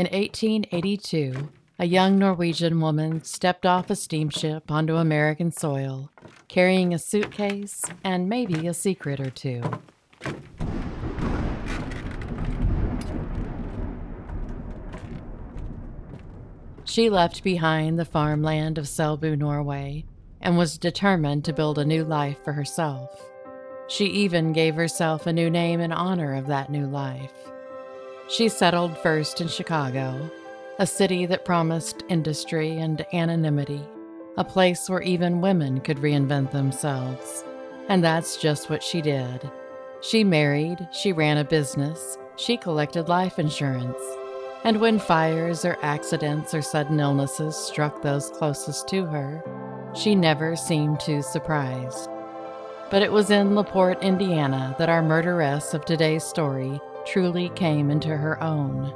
In 1882, a young Norwegian woman stepped off a steamship onto American soil, carrying a suitcase and maybe a secret or two. She left behind the farmland of Selbu, Norway, and was determined to build a new life for herself. She even gave herself a new name in honor of that new life. She settled first in Chicago, a city that promised industry and anonymity, a place where even women could reinvent themselves. And that's just what she did. She married, she ran a business, she collected life insurance. And when fires or accidents or sudden illnesses struck those closest to her, she never seemed too surprised. But it was in LaPorte, Indiana, that our murderess of today's story truly came into her own.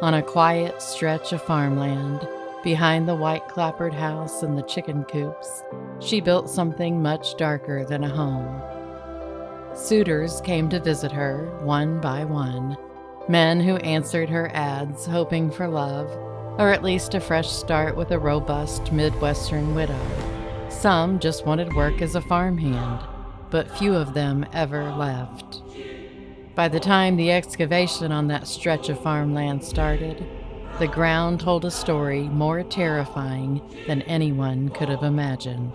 On a quiet stretch of farmland, behind the white-clappered house and the chicken coops, she built something much darker than a home. Suitors came to visit her, one by one. Men who answered her ads hoping for love, or at least a fresh start with a robust Midwestern widow. Some just wanted work as a farmhand, but few of them ever left. By the time the excavation on that stretch of farmland started, the ground told a story more terrifying than anyone could have imagined.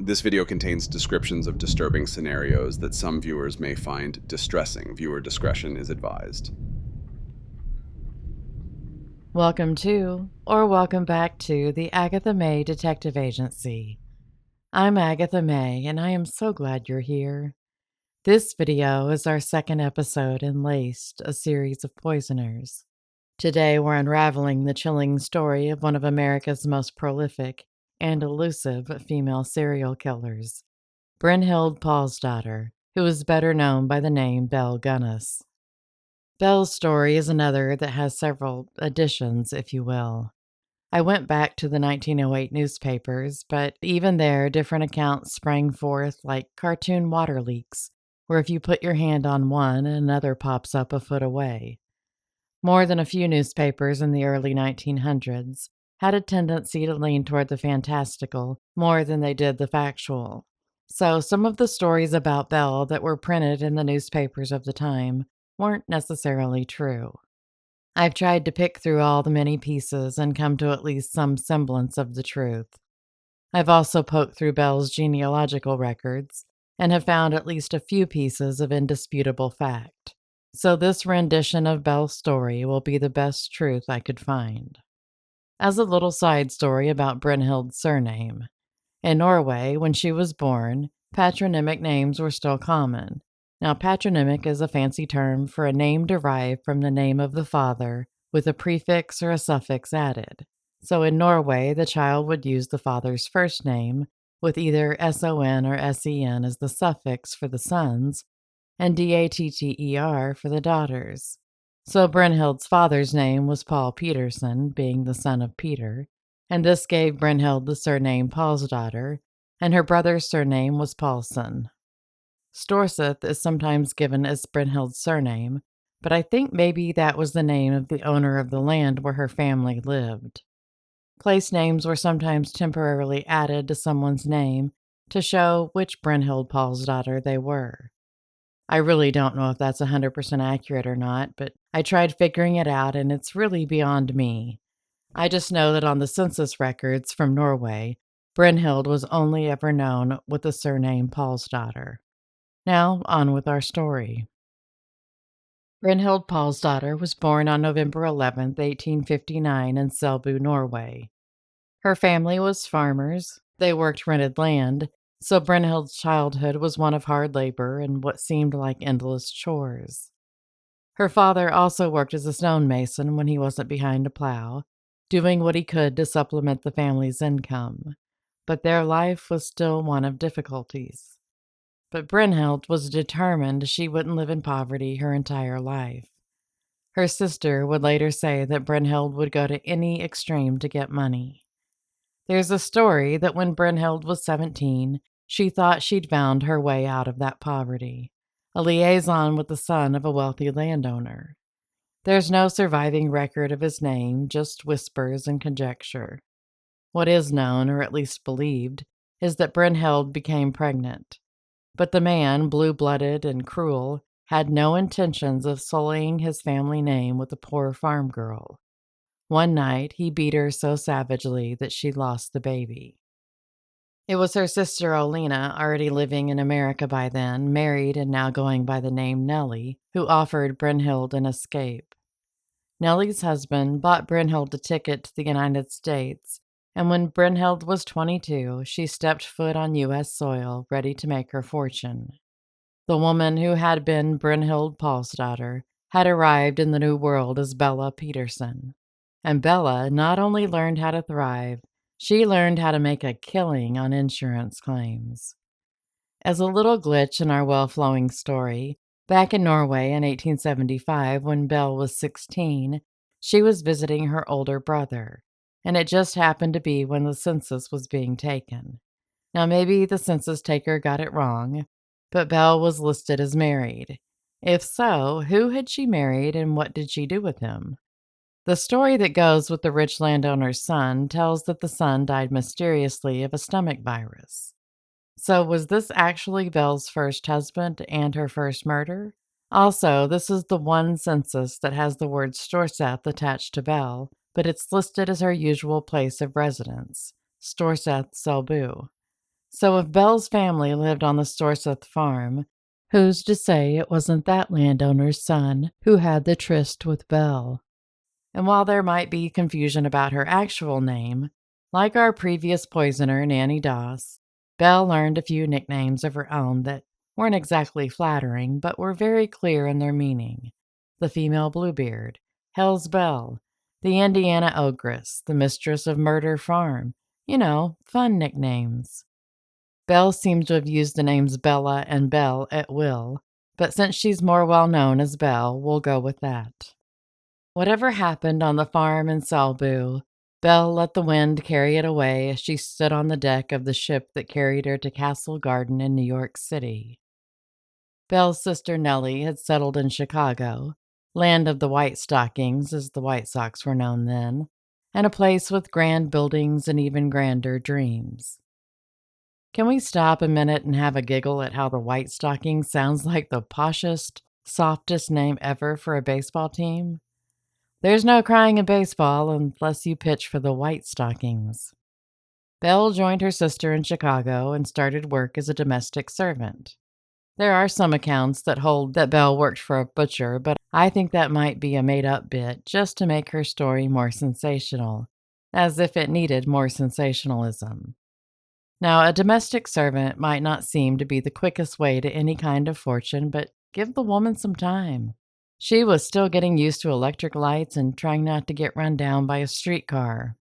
This video contains descriptions of disturbing scenarios that some viewers may find distressing. Viewer discretion is advised. Welcome to, or welcome back to, the Agatha May Detective Agency. I'm Agatha May, and I am so glad you're here. This video is our second episode in Laced, a series of poisoners. Today we're unraveling the chilling story of one of America's most prolific and elusive female serial killers, Brynhild Paulsdottir, who is better known by the name Belle Gunness. Belle's story is another that has several additions, if you will. I went back to the 1908 newspapers, but even there, different accounts sprang forth like cartoon water leaks, where if you put your hand on one, another pops up a foot away. More than a few newspapers in the early 1900s had a tendency to lean toward the fantastical more than they did the factual. So some of the stories about Belle that were printed in the newspapers of the time weren't necessarily true. I've tried to pick through all the many pieces and come to at least some semblance of the truth. I've also poked through Belle's genealogical records and have found at least a few pieces of indisputable fact. So this rendition of Belle's story will be the best truth I could find. As a little side story about Brynhild's surname. In Norway, when she was born, patronymic names were still common. Now, patronymic is a fancy term for a name derived from the name of the father with a prefix or a suffix added. So in Norway, the child would use the father's first name with either son or sen as the suffix for the sons and datter for the daughters. So Brynhild's father's name was Paul Peterson, being the son of Peter, and this gave Brynhild the surname Paulsdottir, and her brother's surname was Paulsson. Storseth is sometimes given as Brynhild's surname, but I think maybe that was the name of the owner of the land where her family lived. Place names were sometimes temporarily added to someone's name to show which Brynhild Paulsdottir they were. I really don't know if that's 100% accurate or not, but I tried figuring it out and it's really beyond me. I just know that on the census records from Norway, Brynhild was only ever known with the surname Paulsdottir. Now, on with our story. Brynhild Paulsdottir was born on November 11, 1859 in Selbu, Norway. Her family was farmers, they worked rented land, so Brynhild's childhood was one of hard labor and what seemed like endless chores. Her father also worked as a stonemason when he wasn't behind a plow, doing what he could to supplement the family's income. but their life was still one of difficulties. But Brynhild was determined she wouldn't live in poverty her entire life. Her sister would later say that Brynhild would go to any extreme to get money. There's a story that when Brynhild was 17, she thought she'd found her way out of that poverty, a liaison with the son of a wealthy landowner. There's no surviving record of his name, just whispers and conjecture. What is known, or at least believed, is that Brynhild became pregnant. But the man, blue-blooded and cruel, had no intentions of sullying his family name with a poor farm girl. One night, he beat her so savagely that she lost the baby. It was her sister Olena, already living in America by then, married and now going by the name Nellie, who offered Brynhild an escape. Nellie's husband bought Brynhild a ticket to the United States, and when Brynhild was 22, she stepped foot on U.S. soil, ready to make her fortune. The woman who had been Brynhild Paulsdottir had arrived in the New World as Bella Peterson. And Bella not only learned how to thrive, she learned how to make a killing on insurance claims. As a little glitch in our well-flowing story, back in Norway in 1875 when Belle was 16, she was visiting her older brother, and it just happened to be when the census was being taken. Now maybe the census taker got it wrong, but Belle was listed as married. If so, who had she married and what did she do with him? The story that goes with the rich landowner's son tells that the son died mysteriously of a stomach virus. So, was this actually Belle's first husband and her first murder? Also, this is the one census that has the word Storseth attached to Belle, but it's listed as her usual place of residence, Storseth Selbu. So, if Belle's family lived on the Storseth farm, who's to say it wasn't that landowner's son who had the tryst with Belle? And while there might be confusion about her actual name, like our previous poisoner, Nanny Doss, Belle learned a few nicknames of her own that weren't exactly flattering, but were very clear in their meaning. The female Bluebeard, Hell's Belle, the Indiana Ogress, the Mistress of Murder Farm. Fun nicknames. Belle seems to have used the names Bella and Belle at will, but since she's more well known as Belle, we'll go with that. Whatever happened on the farm in Salbu, Belle let the wind carry it away as she stood on the deck of the ship that carried her to Castle Garden in New York City. Belle's sister Nellie had settled in Chicago, land of the White Stockings as the White Sox were known then, and a place with grand buildings and even grander dreams. Can we stop a minute and have a giggle at how the White Stockings sounds like the poshest, softest name ever for a baseball team? There's no crying in baseball unless you pitch for the White Stockings. Belle joined her sister in Chicago and started work as a domestic servant. There are some accounts that hold that Belle worked for a butcher, but I think that might be a made-up bit just to make her story more sensational, as if it needed more sensationalism. Now, a domestic servant might not seem to be the quickest way to any kind of fortune, but give the woman some time. She was still getting used to electric lights and trying not to get run down by a streetcar.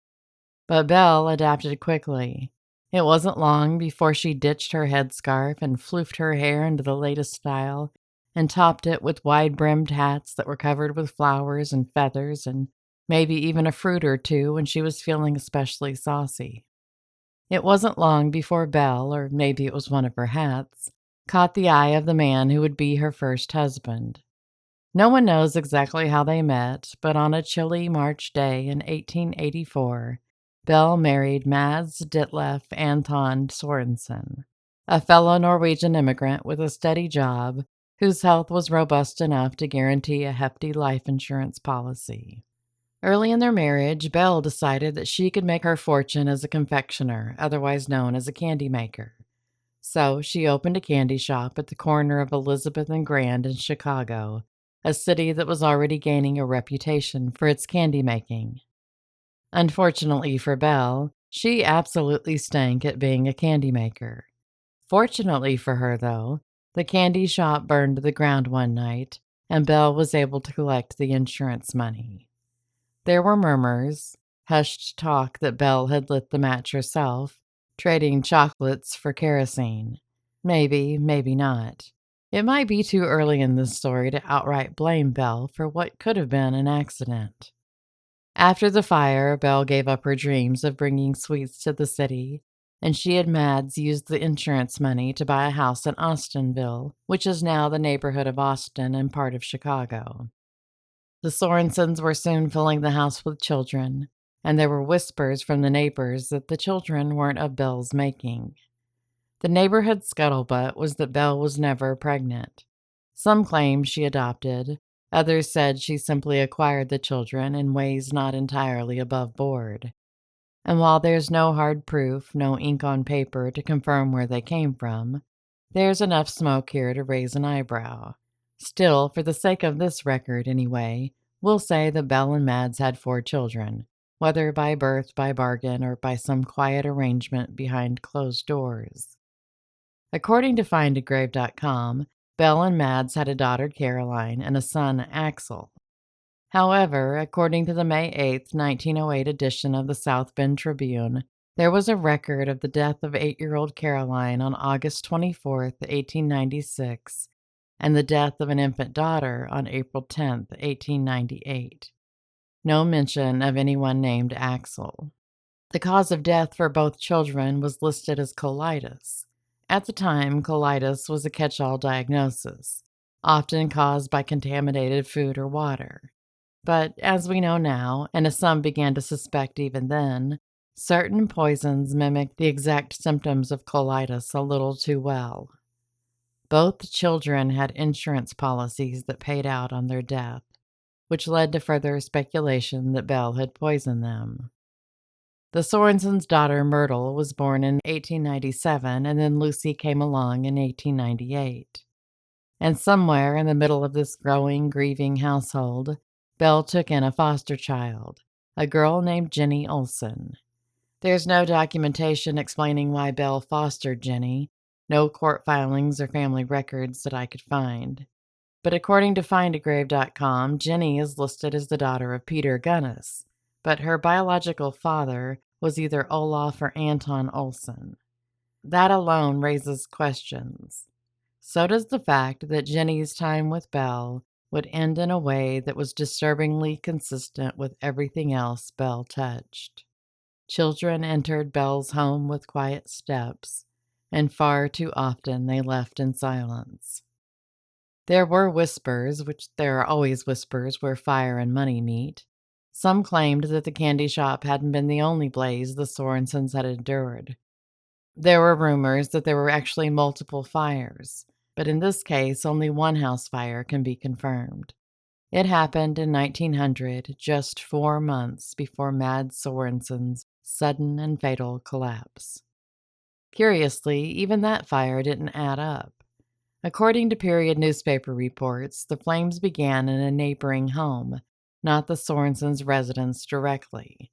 But Belle adapted quickly. It wasn't long before she ditched her headscarf and floofed her hair into the latest style and topped it with wide-brimmed hats that were covered with flowers and feathers and maybe even a fruit or two when she was feeling especially saucy. It wasn't long before Belle, or maybe it was one of her hats, caught the eye of the man who would be her first husband. No one knows exactly how they met, but on a chilly March day in 1884, Belle married Mads Ditlev Anton Sorensen, a fellow Norwegian immigrant with a steady job whose health was robust enough to guarantee a hefty life insurance policy. Early in their marriage, Belle decided that she could make her fortune as a confectioner, otherwise known as a candy maker. So she opened a candy shop at the corner of Elizabeth and Grand in Chicago, a city that was already gaining a reputation for its candy making. Unfortunately for Belle, she absolutely stank at being a candy maker. Fortunately for her, though, the candy shop burned to the ground one night, and Belle was able to collect the insurance money. There were murmurs, hushed talk that Belle had lit the match herself, trading chocolates for kerosene. Maybe, maybe not. It might be too early in this story to outright blame Belle for what could have been an accident. After the fire, Belle gave up her dreams of bringing sweets to the city, and she and Mads used the insurance money to buy a house in Austinville, which is now the neighborhood of Austin and part of Chicago. The Sorensens were soon filling the house with children, and there were whispers from the neighbors that the children weren't of Belle's making. The neighborhood scuttlebutt was that Belle was never pregnant. Some claimed she adopted, others said she simply acquired the children in ways not entirely above board. And while there's no hard proof, no ink on paper to confirm where they came from, there's enough smoke here to raise an eyebrow. Still, for the sake of this record anyway, we'll say that Belle and Mads had 4 children, whether by birth, by bargain, or by some quiet arrangement behind closed doors. According to findagrave.com, Belle and Mads had a daughter, Caroline, and a son, Axel. However, according to the May 8, 1908 edition of the South Bend Tribune, there was a record of the death of 8-year-old Caroline on August 24, 1896, and the death of an infant daughter on April 10, 1898. No mention of anyone named Axel. The cause of death for both children was listed as colitis. At the time, colitis was a catch-all diagnosis, often caused by contaminated food or water. But as we know now, and as some began to suspect even then, certain poisons mimic the exact symptoms of colitis a little too well. Both children had insurance policies that paid out on their death, which led to further speculation that Belle had poisoned them. The Sorensens' daughter Myrtle was born in 1897, and then Lucy came along in 1898. And somewhere in the middle of this growing, grieving household, Belle took in a foster child, a girl named Jenny Olson. There's no documentation explaining why Belle fostered Jenny, no court filings or family records that I could find. But according to findagrave.com, Jenny is listed as the daughter of Peter Gunness, but her biological father was either Olaf or Anton Olson. That alone raises questions. So does the fact that Jenny's time with Belle would end in a way that was disturbingly consistent with everything else Belle touched. Children entered Belle's home with quiet steps, and far too often they left in silence. There were whispers, which there are always whispers where fire and money meet. Some claimed that the candy shop hadn't been the only blaze the Sorensens had endured. There were rumors that there were actually multiple fires, but in this case, only one house fire can be confirmed. It happened in 1900, just 4 months before Mads Sorensen's sudden and fatal collapse. Curiously, even that fire didn't add up. According to period newspaper reports, the flames began in a neighboring home, not the Sorensens' residence directly.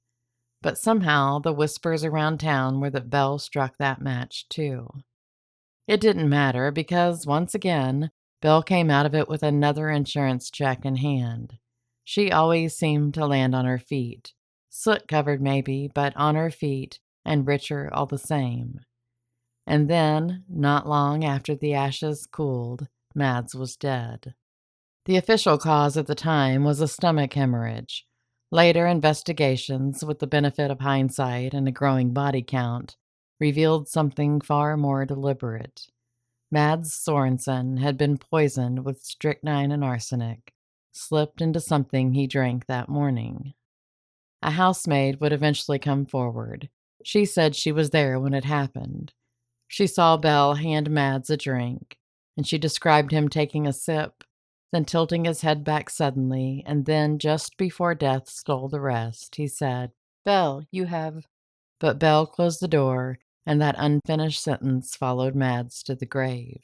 But somehow the whispers around town were that Belle struck that match too. It didn't matter because, once again, Belle came out of it with another insurance check in hand. She always seemed to land on her feet, soot-covered maybe, but on her feet and richer all the same. And then, not long after the ashes cooled, Mads was dead. The official cause at the time was a stomach hemorrhage. Later investigations, with the benefit of hindsight and a growing body count, revealed something far more deliberate. Mads Sorensen had been poisoned with strychnine and arsenic, slipped into something he drank that morning. A housemaid would eventually come forward. She said she was there when it happened. She saw Belle hand Mads a drink, and she described him taking a sip, then tilting his head back suddenly, and then, just before death stole the rest, he said, "Belle, you have—" But Belle closed the door, and that unfinished sentence followed Mads to the grave.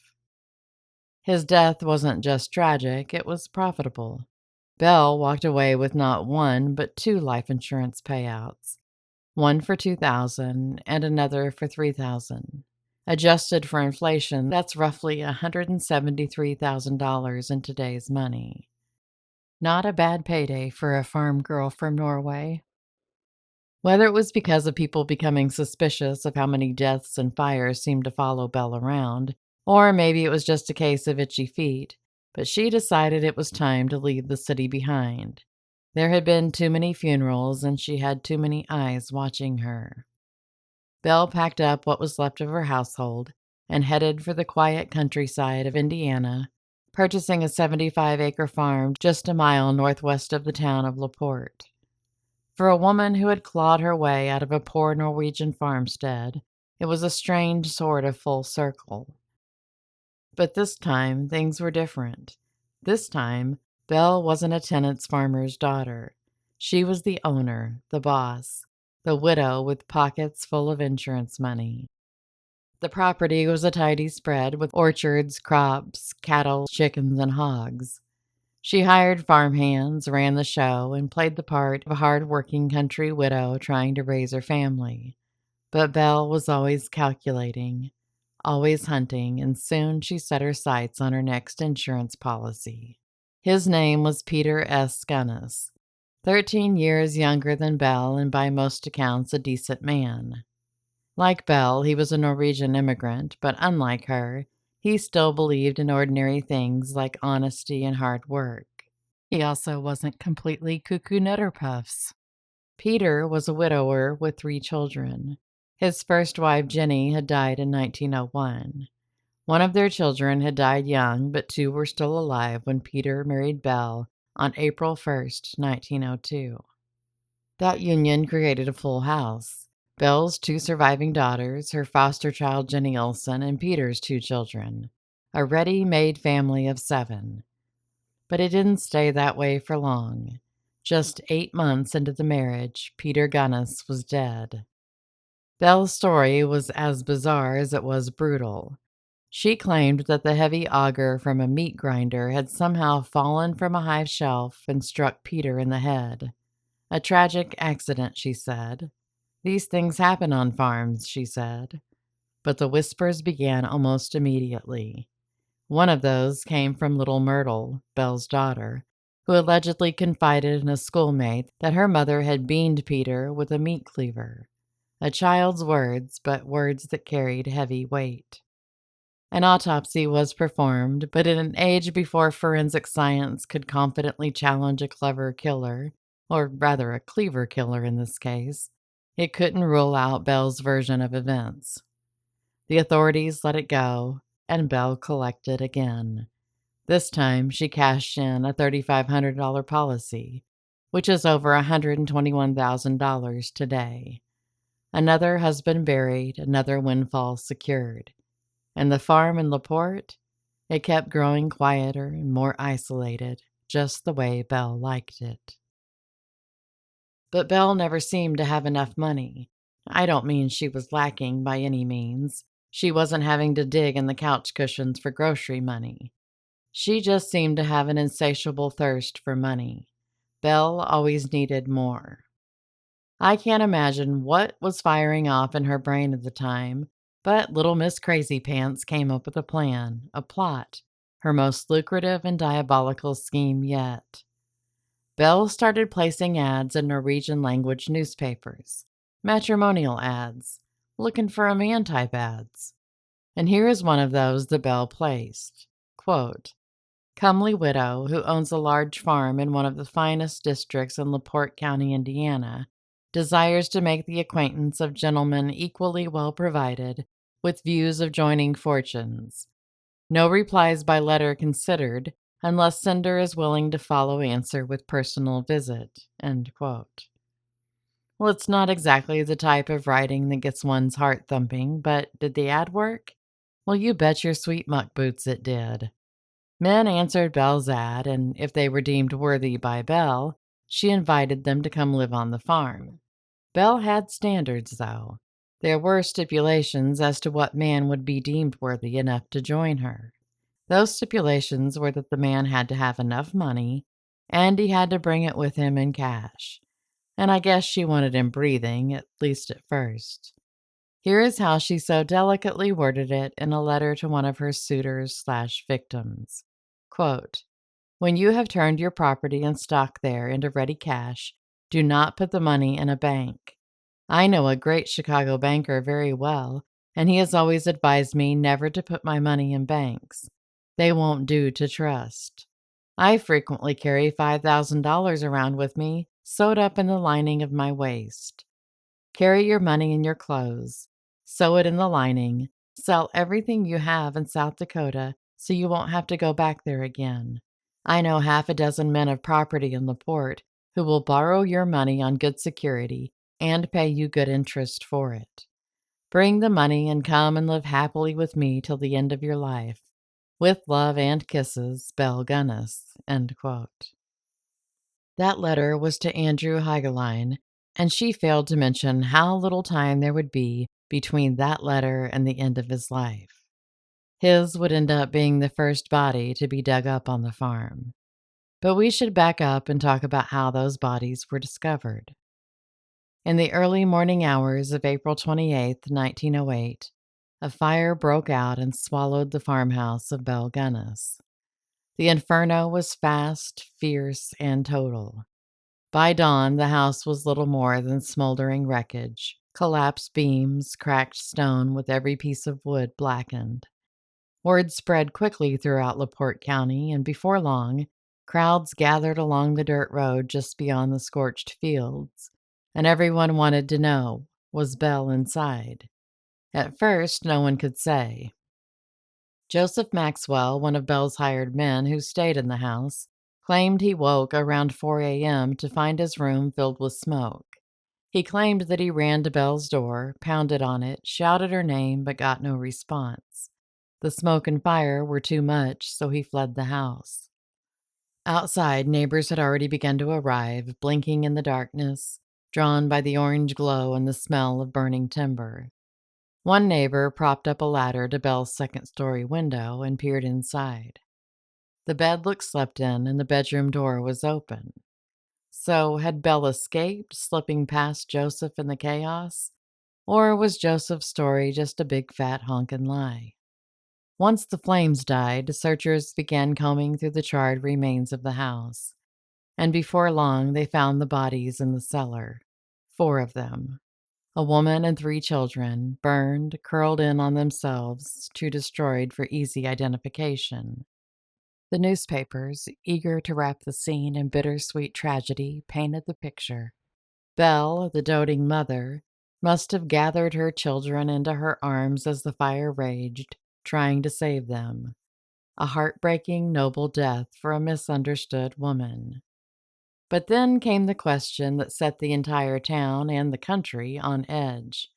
His death wasn't just tragic, it was profitable. Belle walked away with not one, but 2 life insurance payouts, one for $2,000 and another for $3,000. Adjusted for inflation, that's roughly $173,000 in today's money. Not a bad payday for a farm girl from Norway. Whether it was because of people becoming suspicious of how many deaths and fires seemed to follow Belle around, or maybe it was just a case of itchy feet, but she decided it was time to leave the city behind. There had been too many funerals, and she had too many eyes watching her. Belle packed up what was left of her household and headed for the quiet countryside of Indiana, purchasing a 75-acre farm just a mile northwest of the town of LaPorte. For a woman who had clawed her way out of a poor Norwegian farmstead, it was a strange sort of full circle. But this time, things were different. This time, Belle wasn't a tenant's farmer's daughter. She was the owner, the boss, the widow with pockets full of insurance money. The property was a tidy spread with orchards, crops, cattle, chickens, and hogs. She hired farmhands, ran the show, and played the part of a hardworking country widow trying to raise her family. But Belle was always calculating, always hunting, and soon she set her sights on her next insurance policy. His name was Peter S. Gunness, 13 years younger than Belle and by most accounts a decent man. Like Belle, he was a Norwegian immigrant, but unlike her, he still believed in ordinary things like honesty and hard work. He also wasn't completely cuckoo nutter puffs. Peter was a widower with 3 children. His first wife, Jenny, had died in 1901. One of their children had died young, but 2 were still alive when Peter married Belle on April 1st, 1902. That union created a full house. Belle's 2 surviving daughters, her foster child Jenny Olson, and Peter's 2 children. A ready-made family of 7. But it didn't stay that way for long. Just 8 months into the marriage, Peter Gunness was dead. Belle's story was as bizarre as it was brutal. She claimed that the heavy auger from a meat grinder had somehow fallen from a high shelf and struck Peter in the head. A tragic accident, she said. These things happen on farms, she said. But the whispers began almost immediately. One of those came from little Myrtle, Belle's daughter, who allegedly confided in a schoolmate that her mother had beaned Peter with a meat cleaver. A child's words, but words that carried heavy weight. An autopsy was performed, but in an age before forensic science could confidently challenge a clever killer, or rather a cleaver killer in this case, it couldn't rule out Belle's version of events. The authorities let it go, and Belle collected again. This time, she cashed in a $3,500 policy, which is over $121,000 today. Another husband buried, another windfall secured. And the farm in LaPorte, it kept growing quieter and more isolated, just the way Belle liked it. But Belle never seemed to have enough money. I don't mean she was lacking by any means. She wasn't having to dig in the couch cushions for grocery money. She just seemed to have an insatiable thirst for money. Belle always needed more. I can't imagine what was firing off in her brain at the time, but little Miss Crazy Pants came up with a plan, a plot, her most lucrative and diabolical scheme yet. Belle started placing ads in Norwegian language newspapers, matrimonial ads, looking for a man type ads. And here is one of those that Belle placed. Quote, comely widow who owns a large farm in one of the finest districts in LaPorte County, Indiana, desires to make the acquaintance of gentlemen equally well provided with views of joining fortunes. No replies by letter considered unless sender is willing to follow answer with personal visit. End quote. Well, it's not exactly the type of writing that gets one's heart thumping, but did the ad work? Well, you bet your sweet muck boots it did. Men answered Belle's ad, and if they were deemed worthy by Belle, she invited them to come live on the farm. Belle had standards, though. There were stipulations as to what man would be deemed worthy enough to join her. Those stipulations were that the man had to have enough money, and he had to bring it with him in cash. And I guess she wanted him breathing, at least at first. Here is how she so delicately worded it in a letter to one of her suitors/victims. Quote, when you have turned your property and stock there into ready cash, do not put the money in a bank. I know a great Chicago banker very well, and he has always advised me never to put my money in banks. They won't do to trust. I frequently carry $5,000 around with me, sewed up in the lining of my waist. Carry your money in your clothes, sew it in the lining, sell everything you have in South Dakota so you won't have to go back there again. I know half a dozen men of property in LaPorte who will borrow your money on good security and pay you good interest for it. Bring the money and come and live happily with me till the end of your life. With love and kisses, Belle Gunness. End quote. That letter was to Andrew Heigeline, and she failed to mention how little time there would be between that letter and the end of his life. His would end up being the first body to be dug up on the farm. But we should back up and talk about how those bodies were discovered. In the early morning hours of April 28th, 1908, a fire broke out and swallowed the farmhouse of Belle Gunness. The inferno was fast, fierce, and total. By dawn, the house was little more than smoldering wreckage, collapsed beams, cracked stone with every piece of wood blackened. Word spread quickly throughout LaPorte County, and before long, crowds gathered along the dirt road just beyond the scorched fields, and everyone wanted to know, was Belle inside? At first, no one could say. Joseph Maxwell, one of Belle's hired men who stayed in the house, claimed he woke around 4 a.m. to find his room filled with smoke. He claimed that he ran to Belle's door, pounded on it, shouted her name, but got no response. The smoke and fire were too much, so he fled the house. Outside, neighbors had already begun to arrive, blinking in the darkness, drawn by the orange glow and the smell of burning timber. One neighbor propped up a ladder to Belle's second-story window and peered inside. The bed looked slept in, and the bedroom door was open. So, had Belle escaped, slipping past Joseph in the chaos? Or was Joseph's story just a big fat honkin' lie? Once the flames died, searchers began combing through the charred remains of the house, and before long they found the bodies in the cellar. 4 of them. A woman and 3 children, burned, curled in on themselves, too destroyed for easy identification. The newspapers, eager to wrap the scene in bittersweet tragedy, painted the picture. Belle, the doting mother, must have gathered her children into her arms as the fire raged, trying to save them. A heartbreaking, noble death for a misunderstood woman. But then came the question that set the entire town and the country on edge.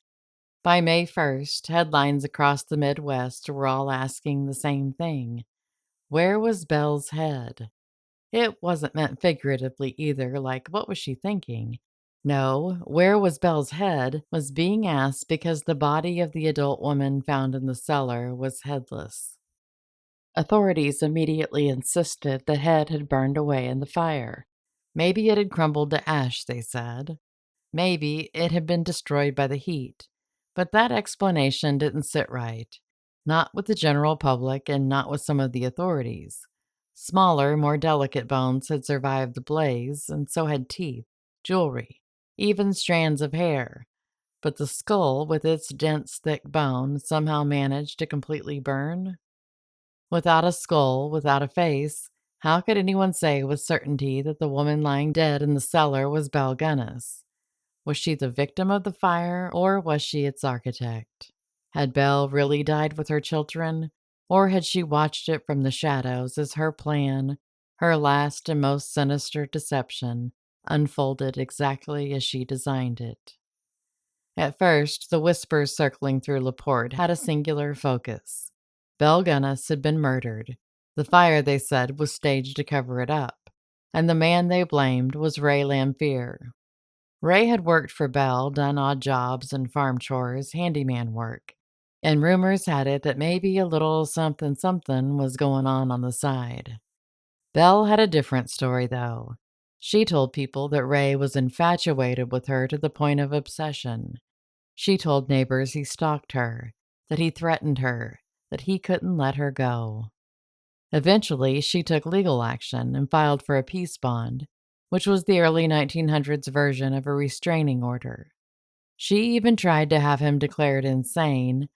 By May 1st, headlines across the Midwest were all asking the same thing. Where was Belle's head? It wasn't meant figuratively either, like, what was she thinking? No, where was Belle's head was being asked because the body of the adult woman found in the cellar was headless. Authorities immediately insisted the head had burned away in the fire. Maybe it had crumbled to ash, they said. Maybe it had been destroyed by the heat. But that explanation didn't sit right. Not with the general public and not with some of the authorities. Smaller, more delicate bones had survived the blaze, and so had teeth, jewelry, even strands of hair. But the skull, with its dense, thick bone, somehow managed to completely burn? Without a skull, without a face, how could anyone say with certainty that the woman lying dead in the cellar was Belle Gunness? Was she the victim of the fire, or was she its architect? Had Belle really died with her children, or had she watched it from the shadows as her plan, her last and most sinister deception, unfolded exactly as she designed it? At first, the whispers circling through LaPorte had a singular focus. Belle Gunness had been murdered. The fire, they said, was staged to cover it up, and the man they blamed was Ray Lamphere. Ray had worked for Belle, done odd jobs and farm chores, handyman work, and rumors had it that maybe a little something something was going on the side. Belle had a different story, though. She told people that Ray was infatuated with her to the point of obsession. She told neighbors he stalked her, that he threatened her, that he couldn't let her go. Eventually, she took legal action and filed for a peace bond, which was the early 1900s version of a restraining order. She even tried to have him declared insane,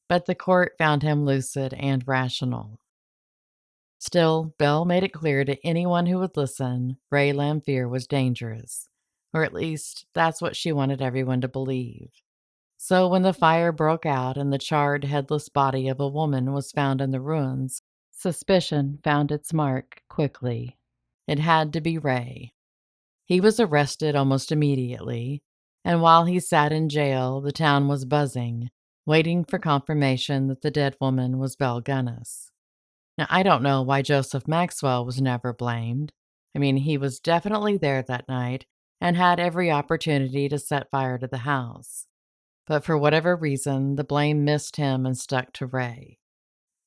but the court found him lucid and rational. Still, Belle made it clear to anyone who would listen Ray Lamphere was dangerous, or at least that's what she wanted everyone to believe. So when the fire broke out and the charred, headless body of a woman was found in the ruins, suspicion found its mark quickly. It had to be Ray. He was arrested almost immediately, and while he sat in jail, the town was buzzing, waiting for confirmation that the dead woman was Belle Gunness. Now, I don't know why Joseph Maxwell was never blamed. I mean, he was definitely there that night and had every opportunity to set fire to the house. But for whatever reason, the blame missed him and stuck to Ray.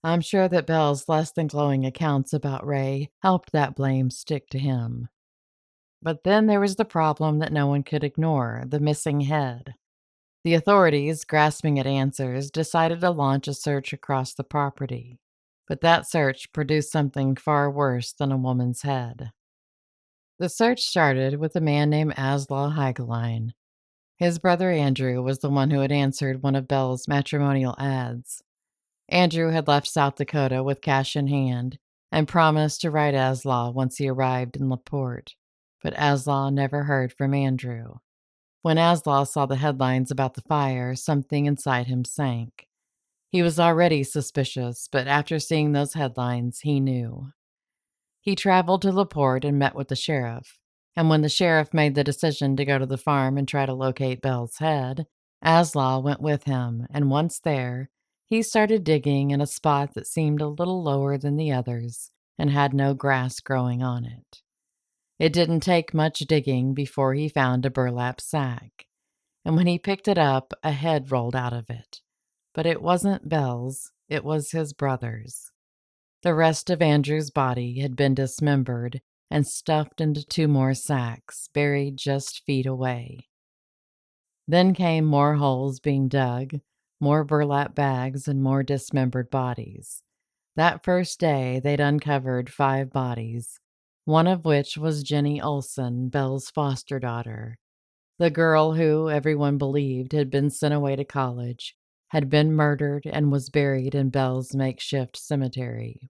I'm sure that Belle's less than glowing accounts about Ray helped that blame stick to him. But then there was the problem that no one could ignore, the missing head. The authorities, grasping at answers, decided to launch a search across the property. But that search produced something far worse than a woman's head. The search started with a man named Aslaw Hageline. His brother Andrew was the one who had answered one of Belle's matrimonial ads. Andrew had left South Dakota with cash in hand and promised to write Aslaw once he arrived in LaPorte. But Aslaw never heard from Andrew. When Aslaw saw the headlines about the fire, something inside him sank. He was already suspicious, but after seeing those headlines, he knew. He traveled to LaPorte and met with the sheriff. And when the sheriff made the decision to go to the farm and try to locate Belle's head, Aslaw went with him, and once there, he started digging in a spot that seemed a little lower than the others and had no grass growing on it. It didn't take much digging before he found a burlap sack, and when he picked it up, a head rolled out of it. But it wasn't Belle's, it was his brother's. The rest of Andrew's body had been dismembered and stuffed into 2 more sacks, buried just feet away. Then came more holes being dug, more burlap bags, and more dismembered bodies. That first day, they'd uncovered 5 bodies, one of which was Jenny Olson, Belle's foster daughter. The girl who, everyone believed, had been sent away to college, had been murdered and was buried in Belle's makeshift cemetery.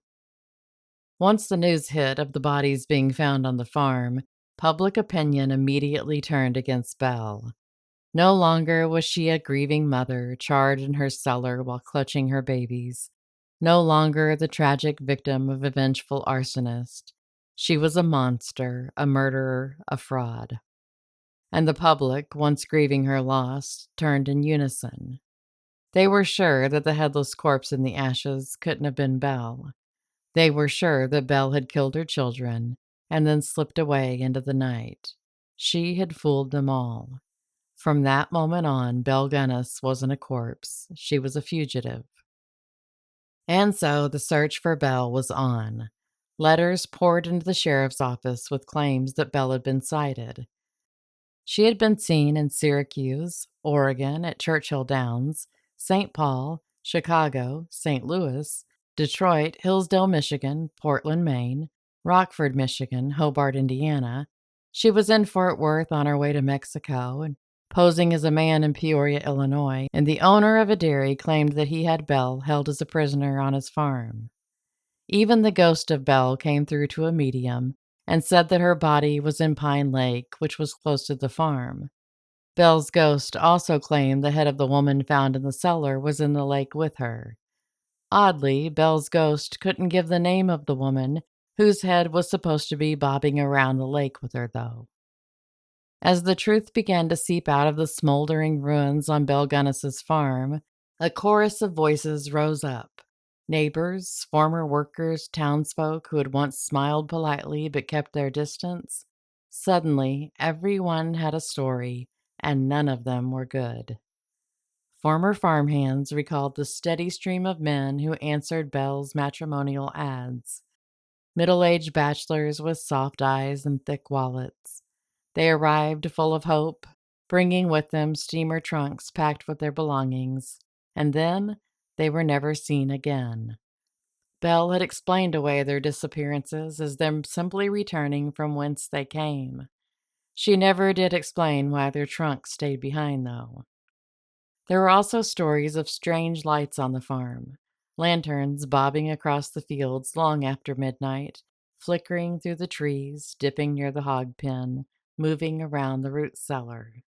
Once the news hit of the bodies being found on the farm, public opinion immediately turned against Belle. No longer was she a grieving mother, charred in her cellar while clutching her babies. No longer the tragic victim of a vengeful arsonist. She was a monster, a murderer, a fraud. And the public, once grieving her loss, turned in unison. They were sure that the headless corpse in the ashes couldn't have been Belle. They were sure that Belle had killed her children and then slipped away into the night. She had fooled them all. From that moment on, Belle Gunness wasn't a corpse. She was a fugitive. And so the search for Belle was on. Letters poured into the sheriff's office with claims that Belle had been sighted. She had been seen in Syracuse, Oregon, at Churchill Downs, St. Paul, Chicago, St. Louis, Detroit, Hillsdale, Michigan, Portland, Maine, Rockford, Michigan, Hobart, Indiana. She was in Fort Worth on her way to Mexico and posing as a man in Peoria, Illinois, and the owner of a dairy claimed that he had Belle held as a prisoner on his farm. Even the ghost of Belle came through to a medium and said that her body was in Pine Lake, which was close to the farm. Belle's ghost also claimed the head of the woman found in the cellar was in the lake with her. Oddly, Belle's ghost couldn't give the name of the woman whose head was supposed to be bobbing around the lake with her, though. As the truth began to seep out of the smoldering ruins on Belle Gunness's farm, a chorus of voices rose up. Neighbors, former workers, townsfolk who had once smiled politely but kept their distance. Suddenly, everyone had a story, and none of them were good. Former farmhands recalled the steady stream of men who answered Belle's matrimonial ads. Middle-aged bachelors with soft eyes and thick wallets. They arrived full of hope, bringing with them steamer trunks packed with their belongings, and then they were never seen again. Belle had explained away their disappearances as them simply returning from whence they came. She never did explain why their trunks stayed behind, though. There were also stories of strange lights on the farm, lanterns bobbing across the fields long after midnight, flickering through the trees, dipping near the hog pen, moving around the root cellar.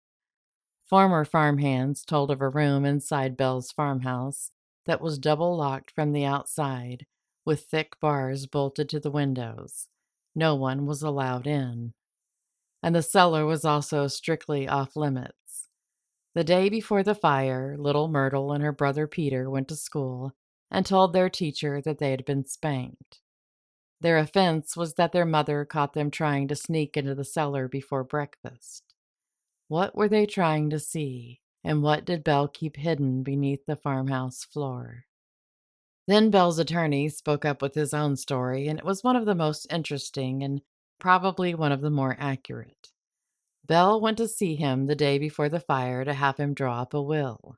Former farmhands told of a room inside Belle's farmhouse that was double locked from the outside, with thick bars bolted to the windows. No one was allowed in. And the cellar was also strictly off limits. The day before the fire, little Myrtle and her brother Peter went to school and told their teacher that they had been spanked. Their offense was that their mother caught them trying to sneak into the cellar before breakfast. What were they trying to see, and what did Belle keep hidden beneath the farmhouse floor? Then Belle's attorney spoke up with his own story, and it was one of the most interesting and probably one of the more accurate. Belle went to see him the day before the fire to have him draw up a will.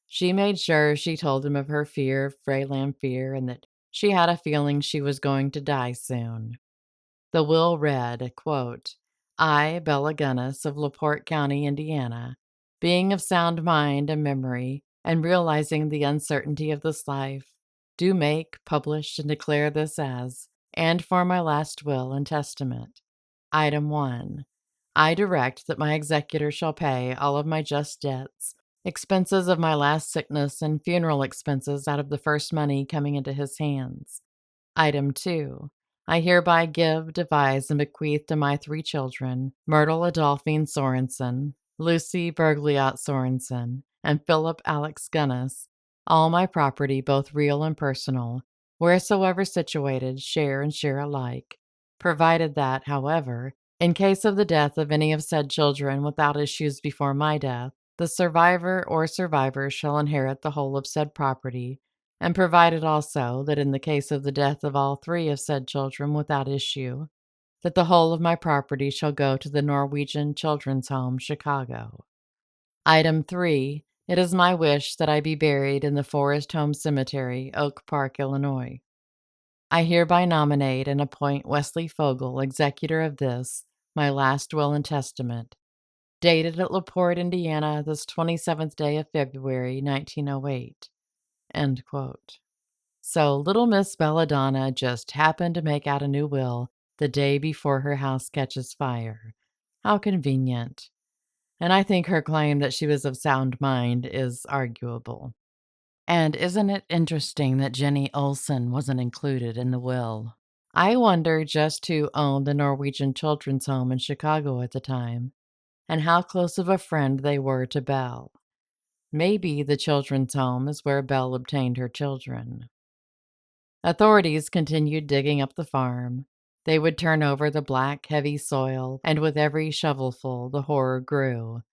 She made sure she told him of her fear of Frey Lamphere and that she had a feeling she was going to die soon. The will read, quote, I, Belle Gunness of LaPorte County, Indiana, being of sound mind and memory, and realizing the uncertainty of this life, do make, publish, and declare this as, and for my last will and testament. Item 1. I direct that my executor shall pay all of my just debts, expenses of my last sickness, and funeral expenses out of the first money coming into his hands. Item 2. I hereby give, devise, and bequeath to my 3 children, Myrtle Adolphine Sorensen, Lucy Bergliot Sorensen, and Philip Alex Gunness, all my property, both real and personal, wheresoever situated, share and share alike, provided that, however, in case of the death of any of said children without issues before my death, the survivor or survivors shall inherit the whole of said property, and provided also that in the case of the death of all 3 of said children without issue, that the whole of my property shall go to the Norwegian Children's Home, Chicago. Item 3. It is my wish that I be buried in the Forest Home Cemetery, Oak Park, Illinois. I hereby nominate and appoint Wesley Fogel, executor of this, my last will and testament, dated at LaPorte, Indiana, this 27th day of February, 1908. End quote. So little Miss Belladonna just happened to make out a new will the day before her house catches fire. How convenient. And I think her claim that she was of sound mind is arguable. And isn't it interesting that Jenny Olsen wasn't included in the will? I wonder just who owned the Norwegian Children's Home in Chicago at the time, and how close of a friend they were to Belle. Maybe the children's home is where Belle obtained her children. Authorities continued digging up the farm. They would turn over the black, heavy soil, and with every shovelful, the horror grew.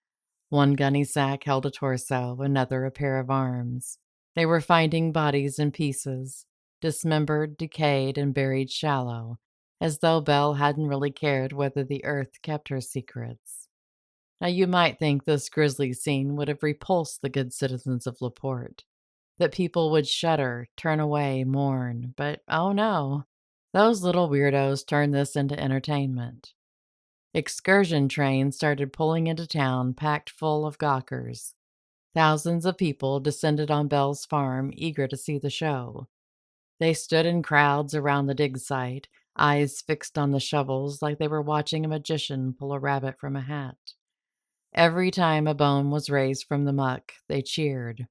One gunny sack held a torso, another a pair of arms. They were finding bodies in pieces, dismembered, decayed, and buried shallow, as though Belle hadn't really cared whether the earth kept her secrets. Now you might think this grisly scene would have repulsed the good citizens of LaPorte, that people would shudder, turn away, mourn, but oh no, those little weirdos turned this into entertainment. Excursion trains started pulling into town packed full of gawkers. Thousands of people descended on Belle's farm, eager to see the show. They stood in crowds around the dig site, eyes fixed on the shovels like they were watching a magician pull a rabbit from a hat. Every time a bone was raised from the muck, they cheered.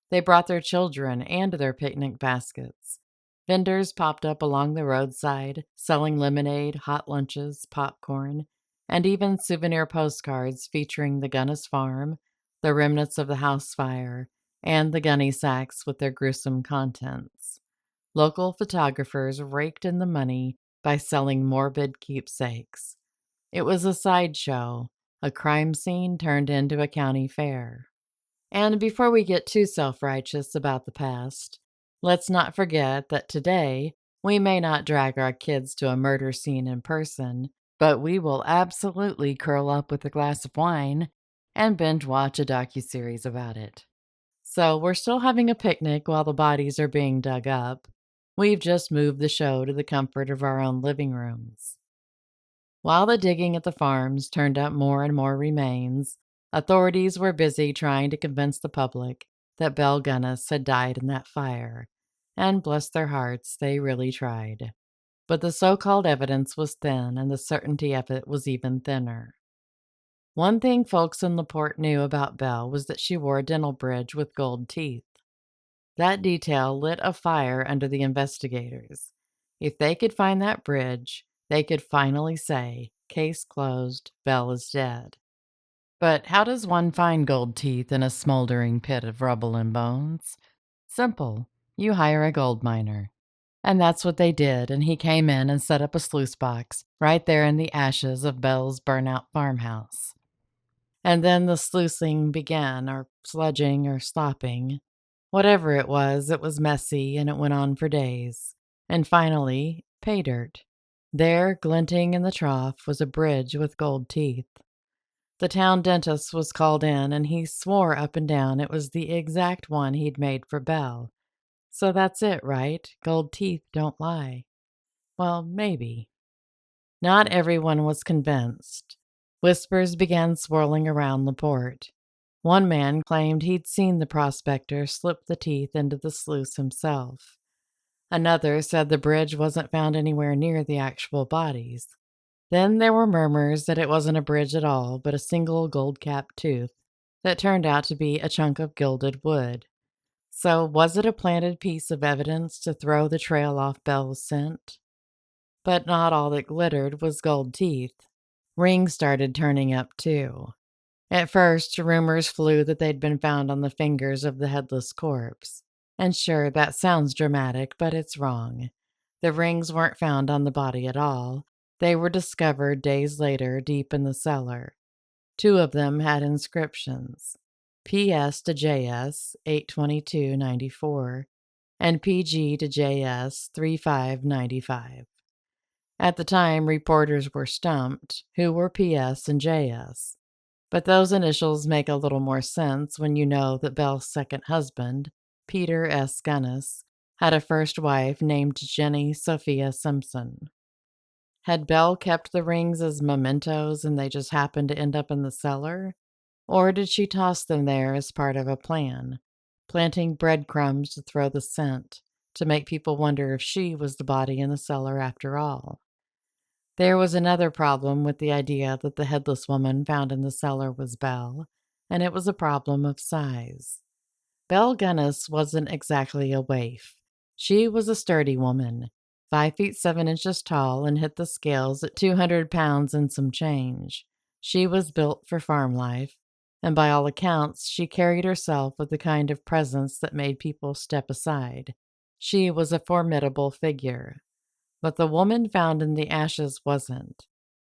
They brought their children and their picnic baskets. Vendors popped up along the roadside, selling lemonade, hot lunches, popcorn, and even souvenir postcards featuring the Gunness farm, the remnants of the house fire, and the gunny sacks with their gruesome contents. Local photographers raked in the money by selling morbid keepsakes. It was a sideshow, a crime scene turned into a county fair. And before we get too self righteous about the past, let's not forget that today we may not drag our kids to a murder scene in person, but we will absolutely curl up with a glass of wine and binge watch a docuseries about it. So we're still having a picnic while the bodies are being dug up. We've just moved the show to the comfort of our own living rooms. While the digging at the farms turned up more and more remains, Authorities were busy trying to convince the public that Belle Gunness had died in that fire, and bless their hearts, they really tried. But the so called evidence was thin, and the certainty of it was even thinner. One thing folks in LaPorte knew about Belle was that she wore a dental bridge with gold teeth. That detail lit a fire under the investigators. If they could find that bridge, they could finally say, "Case closed, Belle is dead." But how does one find gold teeth in a smoldering pit of rubble and bones? Simple. You hire a gold miner. And that's what they did, and he came in and set up a sluice box right there in the ashes of Belle's burnout farmhouse. And then the sluicing began, or sludging, or slopping. Whatever it was messy, and it went on for days. And finally, pay dirt. There, glinting in the trough, was a bridge with gold teeth. The town dentist was called in, and he swore up and down it was the exact one he'd made for Belle. So that's it, right? Gold teeth don't lie. Well, maybe. Not everyone was convinced. Whispers began swirling around LaPorte. One man claimed he'd seen the prospector slip the teeth into the sluice himself. Another said the bridge wasn't found anywhere near the actual bodies. Then there were murmurs that it wasn't a bridge at all, but a single gold-capped tooth that turned out to be a chunk of gilded wood. So was it a planted piece of evidence to throw the trail off Belle's scent? But not all that glittered was gold teeth. Rings started turning up too. At first, rumors flew that they'd been found on the fingers of the headless corpse. And sure, that sounds dramatic, but it's wrong. The rings weren't found on the body at all. They were discovered days later deep in the cellar. Two of them had inscriptions: PS to JS 82294 and PG to JS 3595. At the time, reporters were stumped. Who were PS and JS? But those initials make a little more sense when you know that Belle's second husband, Peter S. Gunness, had a first wife named Jenny Sophia Simpson. Had Belle kept the rings as mementos and they just happened to end up in the cellar? Or did she toss them there as part of a plan, planting breadcrumbs to throw the scent, to make people wonder if she was the body in the cellar after all? There was another problem with the idea that the headless woman found in the cellar was Belle, and it was a problem of size. Belle Gunness wasn't exactly a waif. She was a sturdy woman, 5 feet 7 inches tall, and hit the scales at 200 pounds and some change. She was built for farm life, and by all accounts, she carried herself with the kind of presence that made people step aside. She was a formidable figure. But the woman found in the ashes wasn't.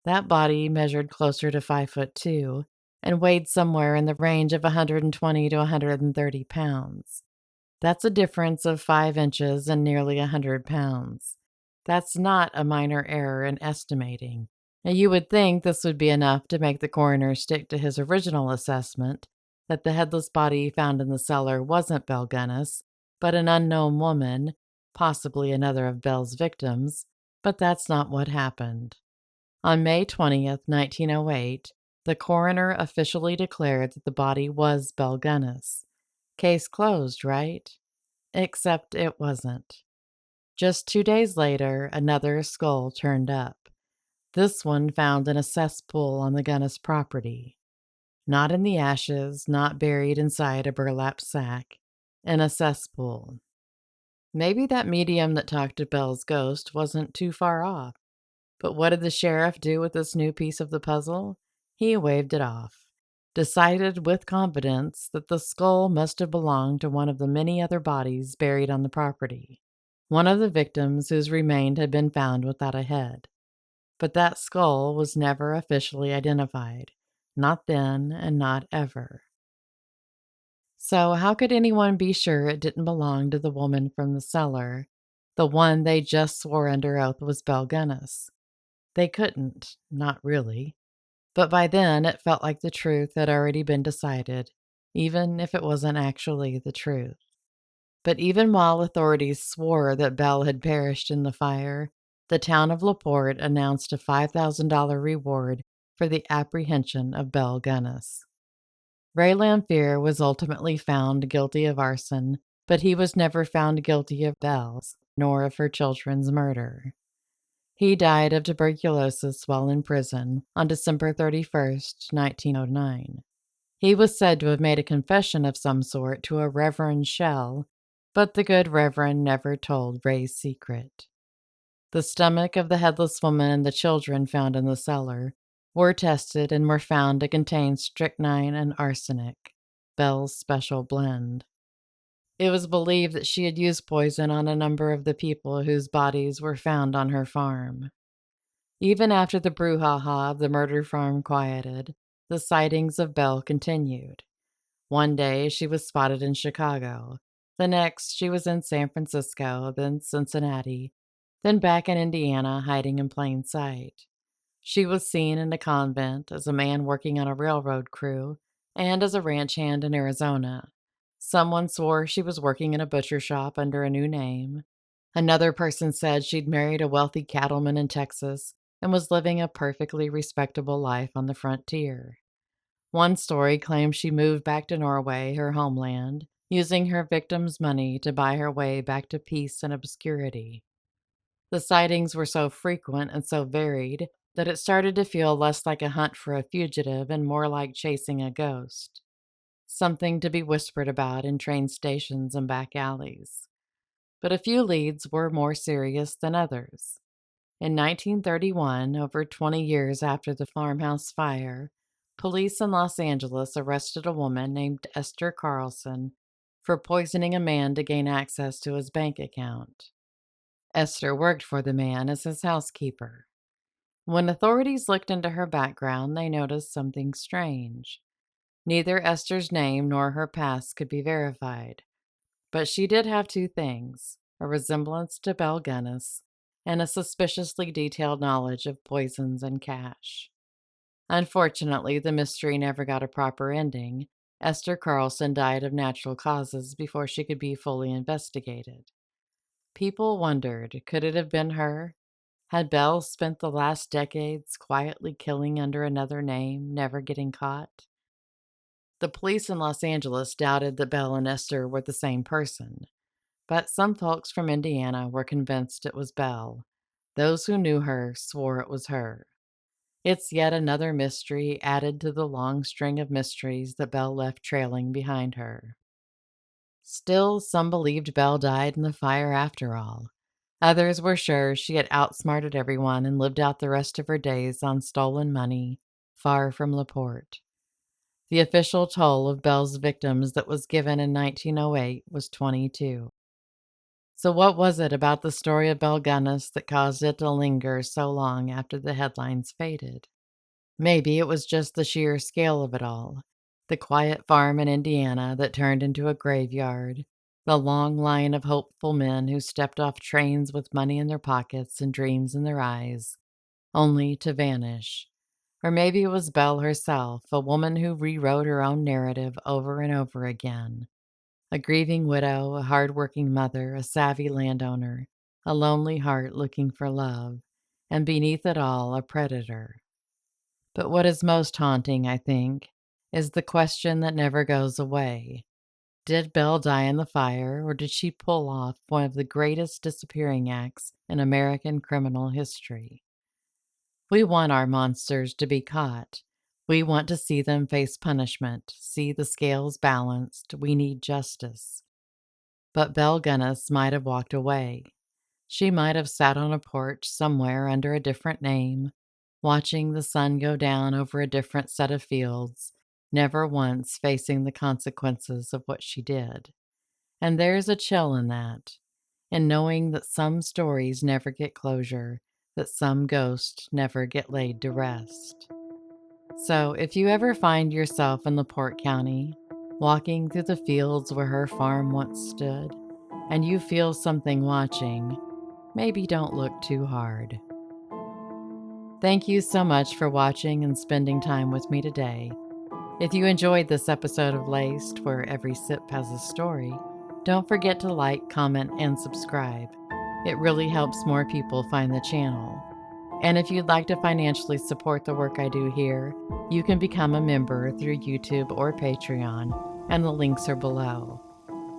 That body measured closer to 5'2" and weighed somewhere in the range of 120 to 130 pounds. That's a difference of 5 inches and nearly 100 pounds. That's not a minor error in estimating. Now, you would think this would be enough to make the coroner stick to his original assessment that the headless body found in the cellar wasn't Belle Gunness, but an unknown woman, possibly another of Belle's victims, but that's not what happened. On May 20th, 1908, the coroner officially declared that the body was Belle Gunness. Case closed, right? Except it wasn't. Just 2 days later, another skull turned up. This one found in a cesspool on the Gunness property. Not in the ashes, not buried inside a burlap sack. In a cesspool. Maybe that medium that talked to Belle's ghost wasn't too far off. But what did the sheriff do with this new piece of the puzzle? He waved it off. Decided with confidence that the skull must have belonged to one of the many other bodies buried on the property. One of the victims whose remains had been found without a head. But that skull was never officially identified. Not then and not ever. So how could anyone be sure it didn't belong to the woman from the cellar, the one they just swore under oath was Belle Gunness? They couldn't, not really. But by then it felt like the truth had already been decided, even if it wasn't actually the truth. But even while authorities swore that Belle had perished in the fire, the town of LaPorte announced a $5,000 reward for the apprehension of Belle Gunness. Ray Lamphere was ultimately found guilty of arson, but he was never found guilty of Belle's, nor of her children's murder. He died of tuberculosis while in prison on December 31st, 1909. He was said to have made a confession of some sort to a Reverend Shell, but the good Reverend never told Ray's secret. The stomach of the headless woman and the children found in the cellar were tested and were found to contain strychnine and arsenic, Belle's special blend. It was believed that she had used poison on a number of the people whose bodies were found on her farm. Even after the brouhaha of the murder farm quieted, the sightings of Belle continued. One day she was spotted in Chicago. The next she was in San Francisco, then Cincinnati, then back in Indiana, hiding in plain sight. She was seen in a convent, as a man working on a railroad crew, and as a ranch hand in Arizona. Someone swore she was working in a butcher shop under a new name. Another person said she'd married a wealthy cattleman in Texas and was living a perfectly respectable life on the frontier. One story claims she moved back to Norway, her homeland, using her victims' money to buy her way back to peace and obscurity. The sightings were so frequent and so varied that it started to feel less like a hunt for a fugitive and more like chasing a ghost, something to be whispered about in train stations and back alleys. But a few leads were more serious than others. In 1931, over 20 years after the farmhouse fire, police in Los Angeles arrested a woman named Esther Carlson for poisoning a man to gain access to his bank account. Esther worked for the man as his housekeeper. When authorities looked into her background, they noticed something strange. Neither Esther's name nor her past could be verified, but she did have two things: a resemblance to Belle Gunness and a suspiciously detailed knowledge of poisons and cash. Unfortunately, the mystery never got a proper ending. Esther Carlson died of natural causes before she could be fully investigated. People wondered, could it have been her? Had Belle spent the last decades quietly killing under another name, never getting caught? The police in Los Angeles doubted that Belle and Esther were the same person, but some folks from Indiana were convinced it was Belle. Those who knew her swore it was her. It's yet another mystery added to the long string of mysteries that Belle left trailing behind her. Still, some believed Belle died in the fire after all. Others were sure she had outsmarted everyone and lived out the rest of her days on stolen money, far from LaPorte. The official toll of Belle's victims that was given in 1908 was 22. So what was it about the story of Belle Gunness that caused it to linger so long after the headlines faded? Maybe it was just the sheer scale of it all. The quiet farm in Indiana that turned into a graveyard. The long line of hopeful men who stepped off trains with money in their pockets and dreams in their eyes, only to vanish. Or maybe it was Belle herself, a woman who rewrote her own narrative over and over again. A grieving widow, a hardworking mother, a savvy landowner, a lonely heart looking for love, and beneath it all, a predator. But what is most haunting, I think, is the question that never goes away. Did Belle die in the fire, or did she pull off one of the greatest disappearing acts in American criminal history? We want our monsters to be caught. We want to see them face punishment, see the scales balanced. We need justice. But Belle Gunness might have walked away. She might have sat on a porch somewhere under a different name, watching the sun go down over a different set of fields, never once facing the consequences of what she did. And there's a chill in that, in knowing that some stories never get closure, that some ghosts never get laid to rest. So if you ever find yourself in LaPorte County, walking through the fields where her farm once stood, and you feel something watching, maybe don't look too hard. Thank you so much for watching and spending time with me today. If you enjoyed this episode of Laced, where every sip has a story, don't forget to like, comment, and subscribe. It really helps more people find the channel. And if you'd like to financially support the work I do here, you can become a member through YouTube or Patreon, and the links are below.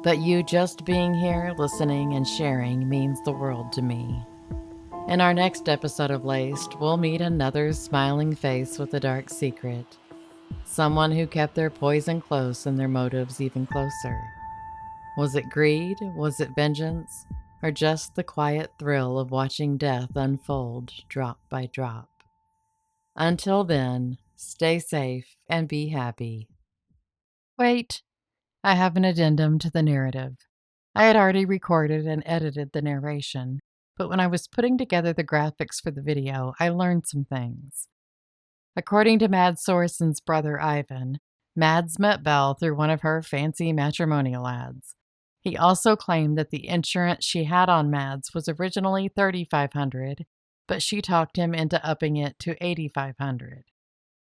But you just being here, listening, and sharing means the world to me. In our next episode of Laced, we'll meet another smiling face with a dark secret. Someone who kept their poison close and their motives even closer. Was it greed? Was it vengeance? Or just the quiet thrill of watching death unfold drop by drop? Until then, stay safe and be happy. Wait, I have an addendum to the narrative. I had already recorded and edited the narration, but when I was putting together the graphics for the video, I learned some things. According to Mads Sorensen's brother Ivan, Mads met Belle through one of her fancy matrimonial ads. He also claimed that the insurance she had on Mads was originally $3,500, but she talked him into upping it to $8,500.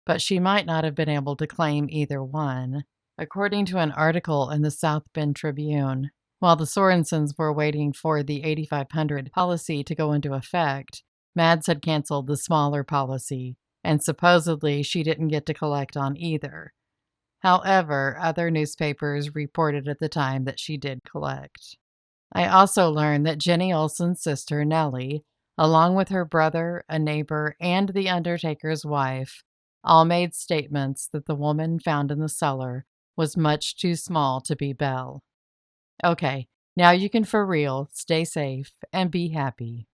But she might not have been able to claim either one. According to an article in the South Bend Tribune, while the Sorensens were waiting for the $8,500 policy to go into effect, Mads had canceled the smaller policy, and supposedly she didn't get to collect on either. However, other newspapers reported at the time that she did collect. I also learned that Jenny Olsen's sister, Nellie, along with her brother, a neighbor, and the undertaker's wife, all made statements that the woman found in the cellar was much too small to be Belle. Okay, now you can for real stay safe and be happy.